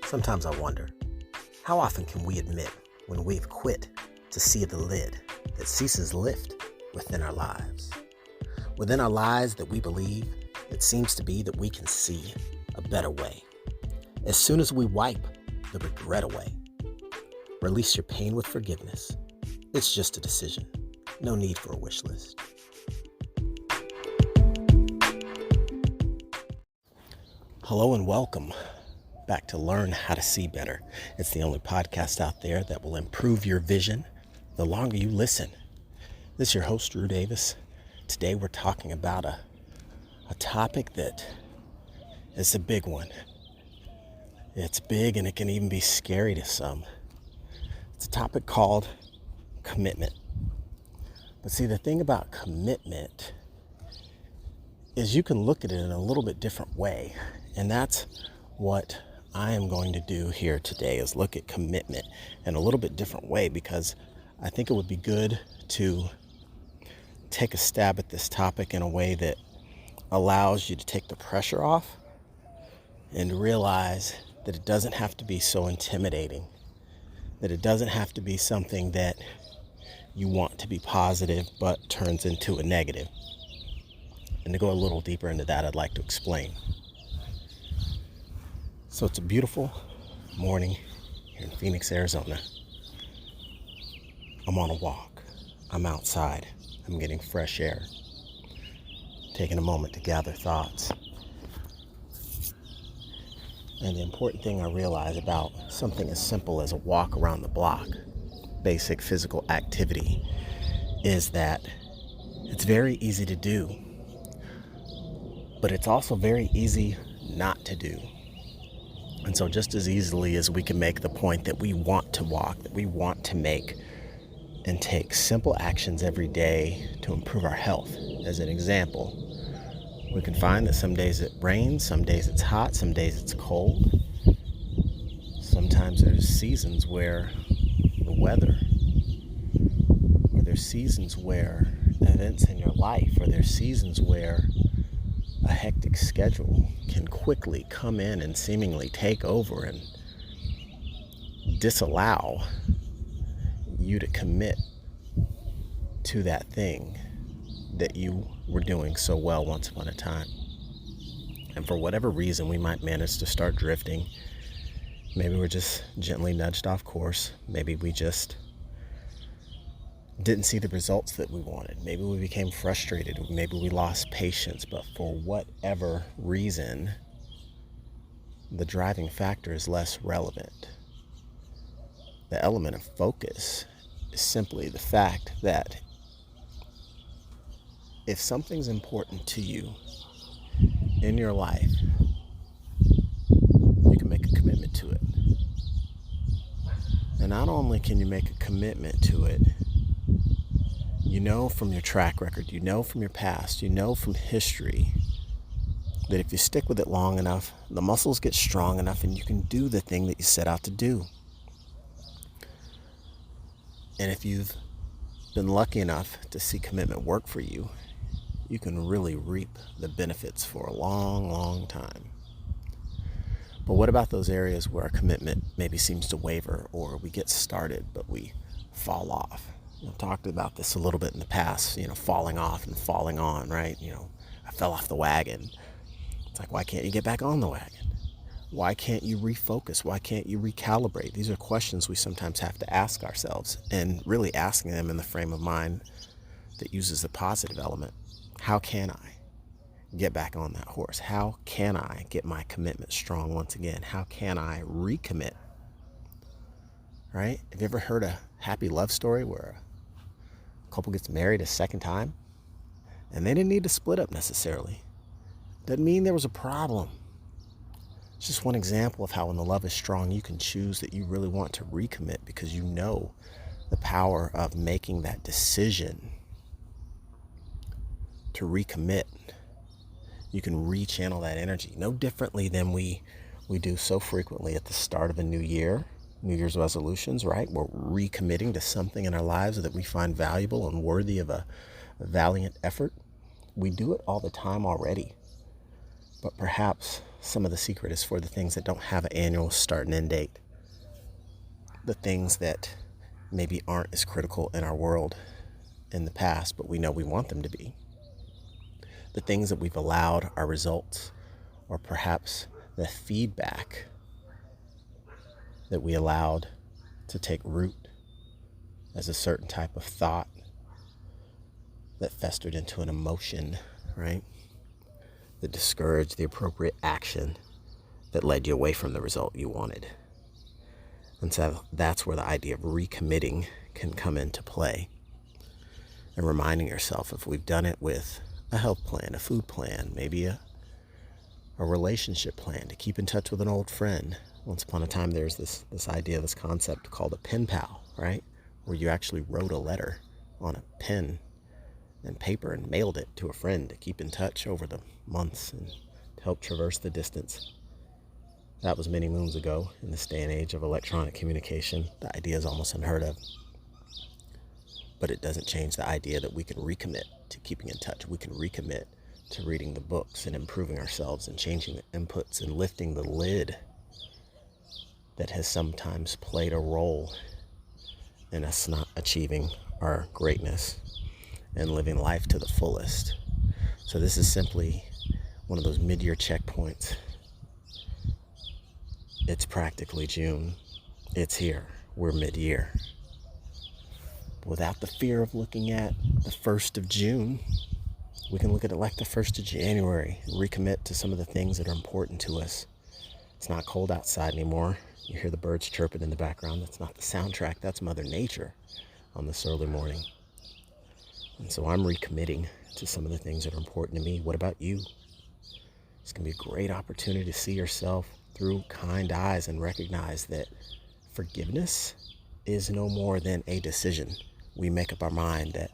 Sometimes I wonder, how often can we admit when we've quit to see the lid that ceases lift within our lives? Within our lives that we believe, it seems to be that we can see a better way. As soon as we wipe the regret away, release your pain with forgiveness. It's just a decision. No need for a wish list. Hello and welcome back to Learn How to See Better. It's the only podcast out there that will improve your vision the longer you listen. This is your host, Drew Davis. Today we're talking about a topic that is a big one. It's big and it can even be scary to some. It's a topic called commitment. But see, the thing about commitment is you can look at it in a little bit different way. And that's what I am going to do here today, is look at commitment in a little bit different way, because I think it would be good to take a stab at this topic in a way that allows you to take the pressure off and realize that it doesn't have to be so intimidating, that it doesn't have to be something that you want to be positive but turns into a negative. And to go a little deeper into that, I'd like to explain. So it's a beautiful morning here in Phoenix, Arizona. I'm on a walk. I'm outside. I'm getting fresh air. Taking a moment to gather thoughts. And the important thing I realize about something as simple as a walk around the block, basic physical activity, is that it's very easy to do, but it's also very easy not to do. And so just as easily as we can make the point that we want to walk, that we want to make and take simple actions every day to improve our health, as an example, we can find that some days it rains, some days it's hot, some days it's cold. Sometimes there's seasons where the weather, or there's seasons where events in your life, or there's seasons where a hectic schedule can quickly come in and seemingly take over and disallow you to commit to that thing that you were doing so well once upon a time. And for whatever reason, we might manage to start drifting. Maybe we're just gently nudged off course. Maybe we just didn't see the results that we wanted. Maybe we became frustrated. Maybe we lost patience. But for whatever reason, the driving factor is less relevant. The element of focus is simply the fact that if something's important to you in your life, you can make a commitment to it. And not only can you make a commitment to it, you know from your track record, you know from your past, you know from history, that if you stick with it long enough, the muscles get strong enough and you can do the thing that you set out to do. And if you've been lucky enough to see commitment work for you, you can really reap the benefits for a long, long time. But what about those areas where our commitment maybe seems to waver, or we get started but we fall off? I've talked about this a little bit in the past, falling off and falling on, right? I fell off the wagon. It's like, why can't you get back on the wagon? Why can't you refocus? Why can't you recalibrate? These are questions we sometimes have to ask ourselves, and really asking them in the frame of mind that uses the positive element. How can I get back on that horse? How can I get my commitment strong once again? How can I recommit? Right? Have you ever heard a happy love story where a couple gets married a second time and they didn't need to split up necessarily? Doesn't mean there was a problem. It's just one example of how when the love is strong, you can choose that you really want to recommit, because you know the power of making that decision to recommit. You can rechannel that energy no differently than we do so frequently at the start of a new year, New Year's resolutions, right? We're recommitting to something in our lives that we find valuable and worthy of a valiant effort. We do it all the time already. But perhaps some of the secret is for the things that don't have an annual start and end date. The things that maybe aren't as critical in our world in the past, but we know we want them to be. The things that we've allowed our results, or perhaps the feedback that we allowed to take root as a certain type of thought that festered into an emotion, right? That discouraged the appropriate action that led you away from the result you wanted. And so that's where the idea of recommitting can come into play. And reminding yourself, if we've done it with a health plan, a food plan, maybe a relationship plan to keep in touch with an old friend. Once upon a time, there's this idea, this concept called a pen pal, right? Where you actually wrote a letter on a pen and paper and mailed it to a friend to keep in touch over the months and to help traverse the distance. That was many moons ago. In this day and age of electronic communication, the idea is almost unheard of. But it doesn't change the idea that we can recommit to keeping in touch. We can recommit to reading the books and improving ourselves and changing the inputs and lifting the lid that has sometimes played a role in us not achieving our greatness and living life to the fullest. So this is simply one of those mid-year checkpoints. It's practically June. It's here. We're mid-year. Without the fear of looking at the 1st of June, we can look at it like the 1st of January and recommit to some of the things that are important to us. It's not cold outside anymore. You hear the birds chirping in the background. That's not the soundtrack. That's Mother Nature on this early morning. And so I'm recommitting to some of the things that are important to me. What about you? It's going to be a great opportunity to see yourself through kind eyes and recognize that forgiveness is no more than a decision. We make up our mind that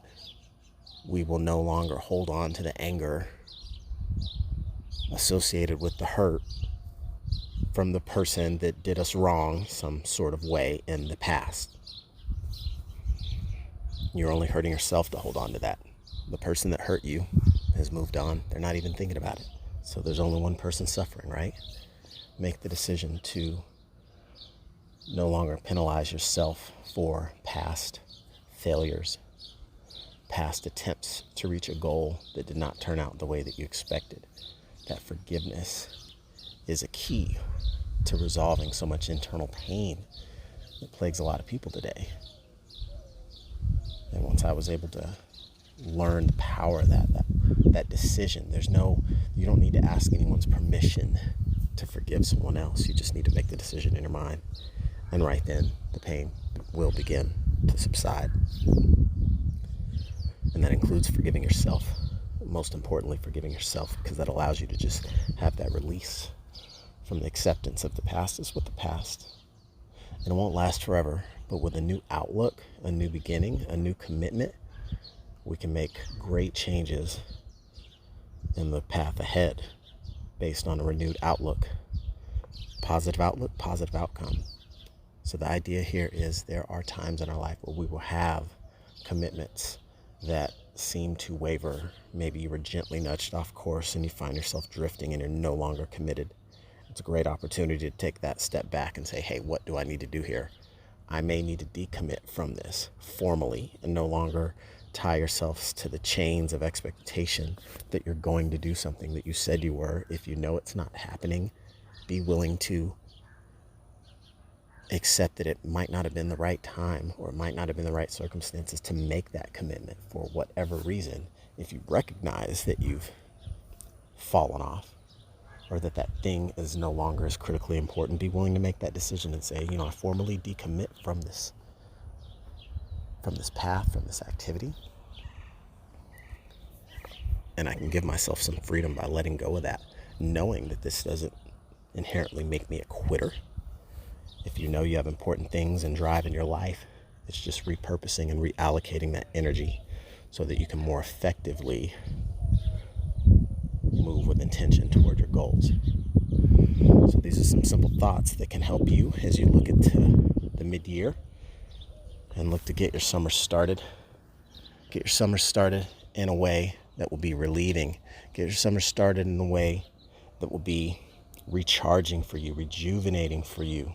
we will no longer hold on to the anger associated with the hurt from the person that did us wrong some sort of way in the past. You're only hurting yourself to hold on to that. The person that hurt you has moved on. They're not even thinking about it. So there's only one person suffering, right? Make the decision to no longer penalize yourself for past failures, past attempts to reach a goal that did not turn out the way that you expected. That forgiveness is a key to resolving so much internal pain that plagues a lot of people today. And once I was able to learn the power of that decision, you don't need to ask anyone's permission to forgive someone else. You just need to make the decision in your mind. And right then, the pain will begin to subside. And that includes forgiving yourself. Most importantly, forgiving yourself, because that allows you to just have that release from the acceptance of the past is what the past. And it won't last forever, but with a new outlook, a new beginning, a new commitment, we can make great changes in the path ahead based on a renewed outlook. Positive outlook, positive outcome. So the idea here is there are times in our life where we will have commitments that seem to waver. Maybe you were gently nudged off course and you find yourself drifting and you're no longer committed. It's a great opportunity to take that step back and say, hey, what do I need to do here? I may need to decommit from this formally and no longer tie yourselves to the chains of expectation that you're going to do something that you said you were. If you know it's not happening, be willing to accept that it might not have been the right time or it might not have been the right circumstances to make that commitment for whatever reason. If you recognize that you've fallen off or that thing is no longer as critically important, be willing to make that decision and say, I formally decommit from this path, from this activity. And I can give myself some freedom by letting go of that, knowing that this doesn't inherently make me a quitter. If you know you have important things and drive in your life, it's just repurposing and reallocating that energy so that you can more effectively move with intention toward your goals. So these are some simple thoughts that can help you as you look into the mid-year and look to get your summer started. Get your summer started in a way that will be relieving. Get your summer started in a way that will be recharging for you, rejuvenating for you.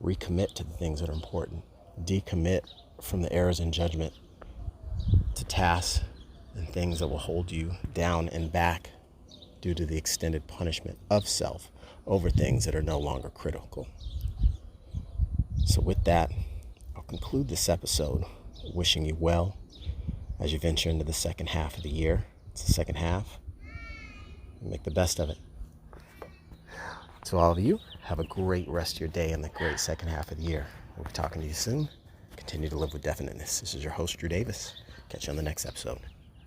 Recommit to the things that are important. Decommit from the errors and judgment to tasks and things that will hold you down and back due to the extended punishment of self over things that are no longer critical. So with that, I'll conclude this episode wishing you well as you venture into the second half of the year. It's the second half. Make the best of it. To all of you, have a great rest of your day and the great second half of the year. We'll be talking to you soon. Continue to live with definiteness. This is your host, Drew Davis. Catch you on the next episode.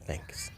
Thanks.